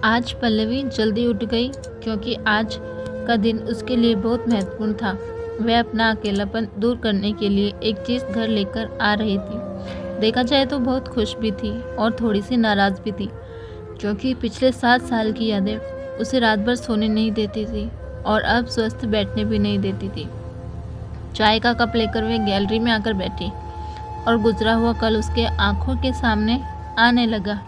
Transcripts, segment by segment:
आज पल्लवी जल्दी उठ गई क्योंकि आज का दिन उसके लिए बहुत महत्वपूर्ण था। वह अपना अकेलापन दूर करने के लिए एक चीज़ घर लेकर आ रही थी। देखा जाए तो बहुत खुश भी थी और थोड़ी सी नाराज़ भी थी, क्योंकि पिछले 7 साल की यादें उसे रात भर सोने नहीं देती थी और अब स्वस्थ बैठने भी नहीं देती थी। चाय का कप लेकर वह गैलरी में आकर बैठी और गुजरा हुआ कल उसके आंखों के सामने आने लगा।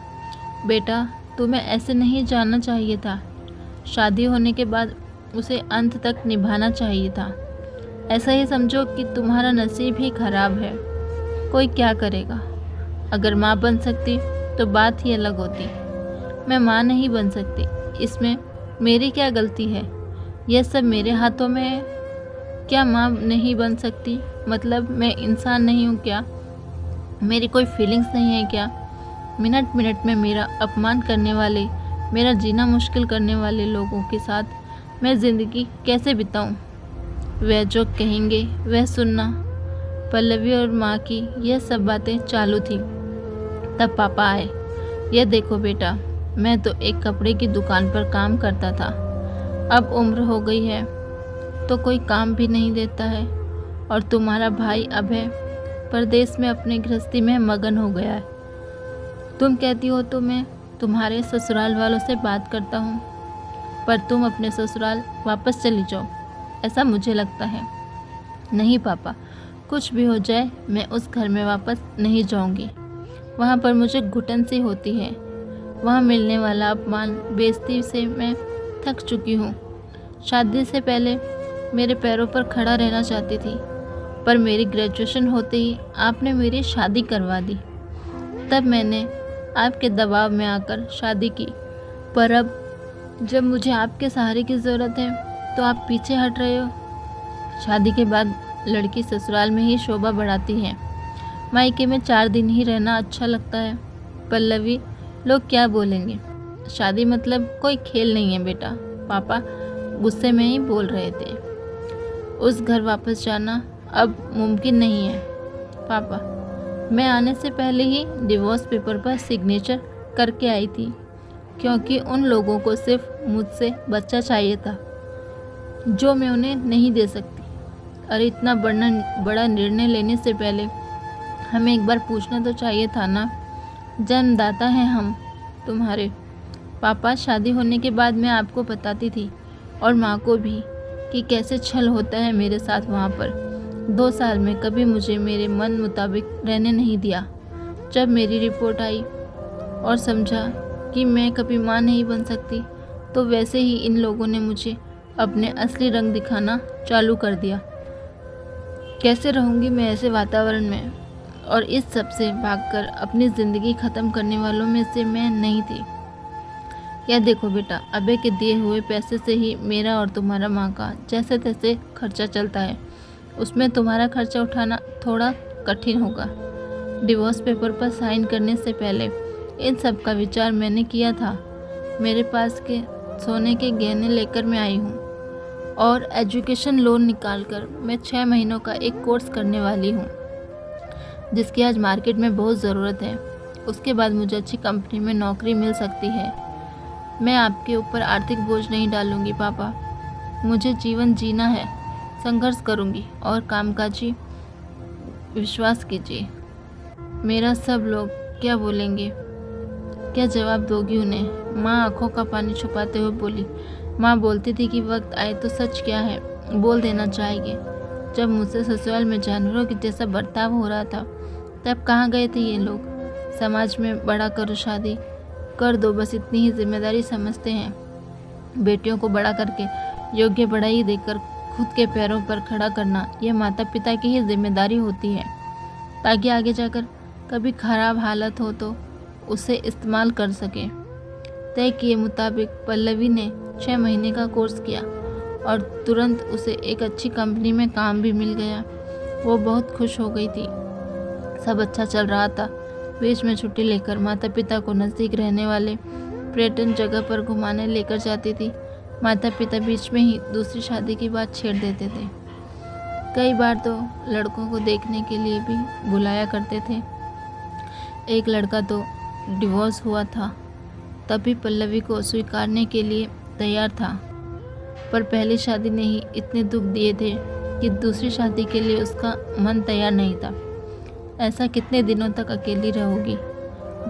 बेटा, तुम्हें ऐसे नहीं जानना चाहिए था। शादी होने के बाद उसे अंत तक निभाना चाहिए था। ऐसा ही समझो कि तुम्हारा नसीब ही खराब है। कोई क्या करेगा। अगर माँ बन सकती तो बात ही अलग होती। मैं माँ नहीं बन सकती, इसमें मेरी क्या गलती है? यह सब मेरे हाथों में है। क्या माँ नहीं बन सकती मतलब मैं इंसान नहीं हूँ क्या? मेरी कोई फीलिंग्स नहीं है क्या? मिनट मिनट में मेरा अपमान करने वाले, मेरा जीना मुश्किल करने वाले लोगों के साथ मैं ज़िंदगी कैसे बिताऊं? वह जो कहेंगे वह सुनना। पल्लवी और माँ की यह सब बातें चालू थी, तब पापा आए। यह देखो बेटा, मैं तो एक कपड़े की दुकान पर काम करता था। अब उम्र हो गई है तो कोई काम भी नहीं देता है, और तुम्हारा भाई अभय परदेश में अपने गृहस्थी में मगन हो गया है। तुम कहती हो तो मैं तुम्हारे ससुराल वालों से बात करता हूँ, पर तुम अपने ससुराल वापस चली जाओ, ऐसा मुझे लगता है। नहीं पापा, कुछ भी हो जाए मैं उस घर में वापस नहीं जाऊँगी। वहाँ पर मुझे घुटन सी होती है। वहाँ मिलने वाला अपमान, बेइज्जती से मैं थक चुकी हूँ। शादी से पहले मेरे पैरों पर खड़ा रहना चाहती थी, पर मेरी ग्रेजुएशन होते ही आपने मेरी शादी करवा दी। तब मैंने आपके दबाव में आकर शादी की, पर अब जब मुझे आपके सहारे की ज़रूरत है तो आप पीछे हट रहे हो। शादी के बाद लड़की ससुराल में ही शोभा बढ़ाती है। मायके में 4 दिन ही रहना अच्छा लगता है। पल्लवी, लोग क्या बोलेंगे? शादी मतलब कोई खेल नहीं है बेटा। पापा गुस्से में ही बोल रहे थे। उस घर वापस जाना अब मुमकिन नहीं है। पापा, मैं आने से पहले ही डिवोर्स पेपर पर सिग्नेचर करके आई थी, क्योंकि उन लोगों को सिर्फ मुझसे बच्चा चाहिए था, जो मैं उन्हें नहीं दे सकती। अरे इतना बड़ा निर्णय लेने से पहले हमें एक बार पूछना तो चाहिए था ना। जन्मदाता हैं हम तुम्हारे। पापा, शादी होने के बाद मैं आपको बताती थी और माँ को भी कि कैसे छल होता है मेरे साथ वहाँ पर। 2 साल में कभी मुझे मेरे मन मुताबिक रहने नहीं दिया। जब मेरी रिपोर्ट आई और समझा कि मैं कभी माँ नहीं बन सकती, तो वैसे ही इन लोगों ने मुझे अपने असली रंग दिखाना चालू कर दिया। कैसे रहूँगी मैं ऐसे वातावरण में? और इस सब से भागकर अपनी ज़िंदगी ख़त्म करने वालों में से मैं नहीं थी। यह देखो बेटा, अबे के दिए हुए पैसे से ही मेरा और तुम्हारा माँ का जैसे तैसे खर्चा चलता है। उसमें तुम्हारा खर्चा उठाना थोड़ा कठिन होगा। डिवोर्स पेपर पर साइन करने से पहले इन सब का विचार मैंने किया था। मेरे पास के सोने के गहने लेकर मैं आई हूँ, और एजुकेशन लोन निकालकर मैं 6 महीनों का एक कोर्स करने वाली हूँ, जिसकी आज मार्केट में बहुत ज़रूरत है। उसके बाद मुझे अच्छी कंपनी में नौकरी मिल सकती है। मैं आपके ऊपर आर्थिक बोझ नहीं डालूँगी पापा। मुझे जीवन जीना है, संघर्ष करूँगी और कामकाजी। विश्वास कीजिए। मेरा सब लोग क्या बोलेंगे? क्या जवाब दोगी उन्हें? माँ आंखों का पानी छुपाते हुए बोली। माँ बोलती थी कि वक्त आए तो सच क्या है बोल देना चाहिए। जब मुझसे ससुराल में जानवरों की जैसा बर्ताव हो रहा था, तब कहाँ गए थे ये लोग? समाज में बड़ा करो, शादी कर दो, बस इतनी ही जिम्मेदारी समझते हैं। बेटियों को बड़ा करके योग्य पढ़ाई देकर खुद के पैरों पर खड़ा करना, यह माता पिता की ही जिम्मेदारी होती है, ताकि आगे जाकर कभी खराब हालत हो तो उसे इस्तेमाल कर सके। तय किए मुताबिक पल्लवी ने 6 महीने का कोर्स किया और तुरंत उसे एक अच्छी कंपनी में काम भी मिल गया। वो बहुत खुश हो गई थी। सब अच्छा चल रहा था। बीच में छुट्टी लेकर माता पिता को नज़दीक रहने वाले पर्यटन जगह पर घुमाने लेकर जाती थी। माता पिता बीच में ही दूसरी शादी की बात छेड़ देते थे। कई बार तो लड़कों को देखने के लिए भी बुलाया करते थे। एक लड़का तो डिवोर्स हुआ था तभी पल्लवी को स्वीकारने के लिए तैयार था, पर पहली शादी ने ही इतने दुख दिए थे कि दूसरी शादी के लिए उसका मन तैयार नहीं था। ऐसा कितने दिनों तक अकेली रहोगी?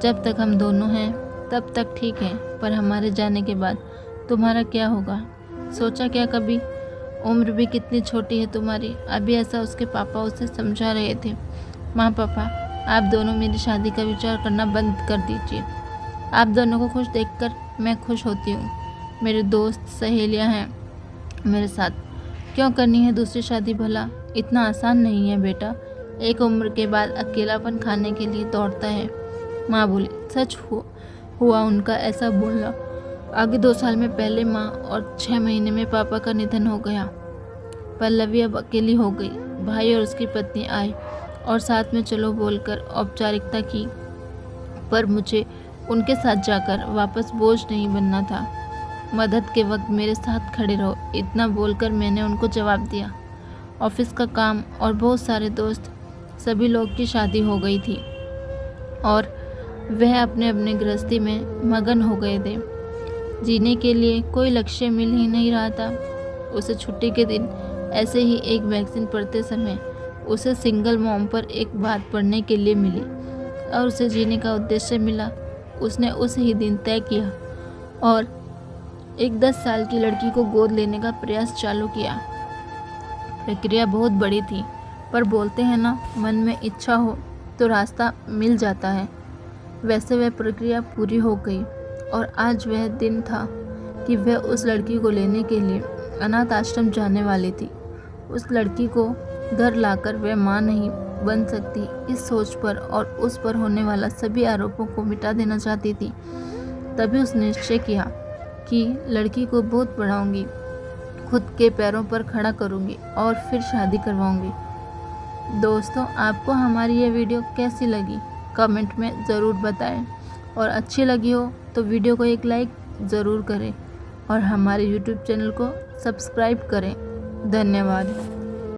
जब तक हम दोनों हैं तब तक ठीक है, पर हमारे जाने के बाद तुम्हारा क्या होगा? सोचा क्या कभी? उम्र भी कितनी छोटी है तुम्हारी। अभी ऐसा उसके पापा उसे समझा रहे थे। माँ पापा, आप दोनों मेरी शादी का विचार करना बंद कर दीजिए। आप दोनों को खुश देखकर मैं खुश होती हूँ। मेरे दोस्त सहेलियाँ हैं मेरे साथ, क्यों करनी है दूसरी शादी? भला इतना आसान नहीं है बेटा। एक उम्र के बाद अकेलापन खाने के लिए दौड़ता है। माँ बोली। सच हुआ उनका ऐसा बोलना। आगे 2 साल में पहले माँ और 6 महीने में पापा का निधन हो गया। पल्लवी अब अकेली हो गई। भाई और उसकी पत्नी आए और साथ में चलो बोलकर औपचारिकता की, पर मुझे उनके साथ जाकर वापस बोझ नहीं बनना था। मदद के वक्त मेरे साथ खड़े रहो, इतना बोलकर मैंने उनको जवाब दिया। ऑफिस का काम और बहुत सारे दोस्त, सभी लोग की शादी हो गई थी और वह अपने अपने गृहस्थी में मगन हो गए थे। जीने के लिए कोई लक्ष्य मिल ही नहीं रहा था। उसे छुट्टी के दिन ऐसे ही एक मैगजीन पढ़ते समय उसे सिंगल मॉम पर एक बात पढ़ने के लिए मिली और उसे जीने का उद्देश्य मिला। उसने उस ही दिन तय किया और एक 10 साल की लड़की को गोद लेने का प्रयास चालू किया। प्रक्रिया बहुत बड़ी थी, पर बोलते हैं ना, मन में इच्छा हो तो रास्ता मिल जाता है। वैसे वह प्रक्रिया पूरी हो गई और आज वह दिन था कि वह उस लड़की को लेने के लिए अनाथ आश्रम जाने वाली थी। उस लड़की को घर लाकर वह माँ नहीं बन सकती, इस सोच पर और उस पर होने वाला सभी आरोपों को मिटा देना चाहती थी। तभी उसने निश्चय किया कि लड़की को बहुत पढ़ाऊंगी, खुद के पैरों पर खड़ा करूंगी और फिर शादी करवाऊंगी। दोस्तों, आपको हमारी ये वीडियो कैसी लगी कमेंट में ज़रूर बताएं, और अच्छी लगी हो तो वीडियो को एक लाइक ज़रूर करें और हमारे YouTube चैनल को सब्सक्राइब करें। धन्यवाद।